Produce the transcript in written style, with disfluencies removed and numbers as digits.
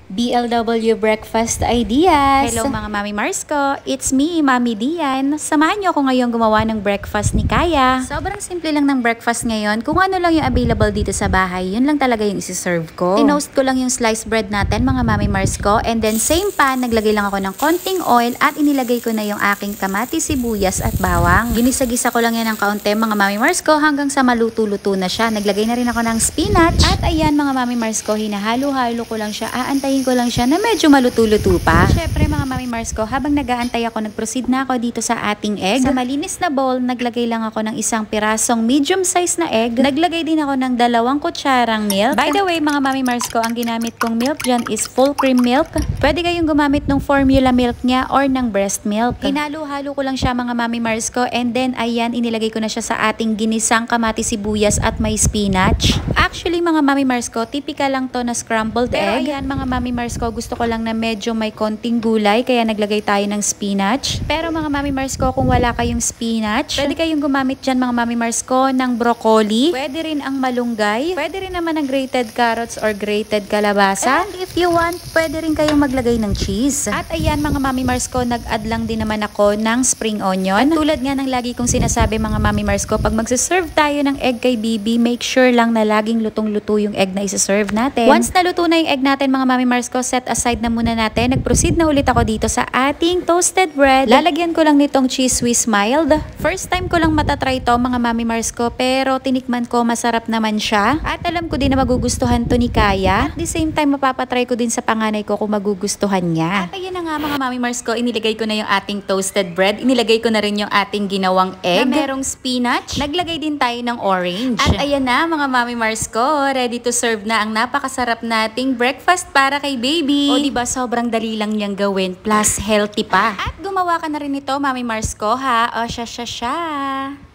BLW Breakfast Ideas. Hello mga Mami Mars ko, it's me, Mami Dian. Samahan niyo ako ngayon gumawa ng breakfast ni Kaya. Sobrang simple lang ng breakfast ngayon. Kung ano lang yung available dito sa bahay, yun lang talaga yung isi-serve ko. Tinost ko lang yung sliced bread natin mga Mami Mars ko. And then same pan, naglagay lang ako ng konting oil at inilagay ko na yung aking kamatis, sibuyas at bawang. Ginisa-gisa ko lang yan ng kaunti mga Mami Mars ko hanggang sa maluto-luto na siya. Naglagay na rin ako ng spinach. At ayan mga Mami Mars ko, hinahalo-halo ko lang siya. Aantayin ko lang siya na medyo maluto-luto pa. Syempre mga Mami Mars ko, habang nag-aantay ako, nag-proceed na ako dito sa ating egg. Sa malinis na bowl, naglagay lang ako ng isang pirasong medium size na egg. Naglagay din ako ng 2 kutsarang milk. By the way mga Mami Mars ko, ang ginamit kong milk dyan is full cream milk. Pwede kayong gumamit ng formula milk niya or ng breast milk. Hinalo-halo ko lang siya mga Mami Mars ko, and then ayan, inilagay ko na siya sa ating ginisang kamatis, sibuyas at may spinach. Actually mga Mami Mars ko, typical lang to na scrambled egg. Pero ayan mga Mami Mars ko, gusto ko lang na medyo may konting gulay, kaya naglagay tayo ng spinach. Pero mga Mami Mars ko, kung wala kayong spinach, pwede kayong gumamit dyan mga Mami Mars ko ng broccoli. Pwede rin ang malunggay. Pwede rin naman ng grated carrots or grated kalabasa. And if you want, pwede rin kayong maglagay ng cheese. At ayan mga Mami Mars ko, nag-add lang din naman ako ng spring onion. At tulad nga ng lagi kong sinasabi mga Mami Mars ko, pag magsaserve tayo ng egg kay Bibi, make sure lang na laging lutong-luto yung egg na isa-serve natin. Once na luto na yung egg natin mga Mami Mars ko, set aside na muna natin. Nag-proceed na ulit ako dito sa ating toasted bread. Lalagyan ko lang nitong cheese Swiss mild. First time ko lang matatry to mga Mami Mars ko, pero tinikman ko, masarap naman siya. At alam ko din na magugustuhan to ni Kaya. At the same time, mapapatry ko din sa panganay ko kung magugustuhan niya. At ayan na nga mga Mami Mars ko, inilagay ko na yung ating toasted bread. Inilagay ko na rin yung ating ginawang egg na merong spinach. Naglagay din tayo ng orange. At ayan na mga Mami Mars ko, ready to serve na ang napakasarap nating breakfast para kay baby. O diba, sobrang dali lang niyang gawin, plus healthy pa. At gumawa ka na rin ito Mami Mars ko ha. O siya.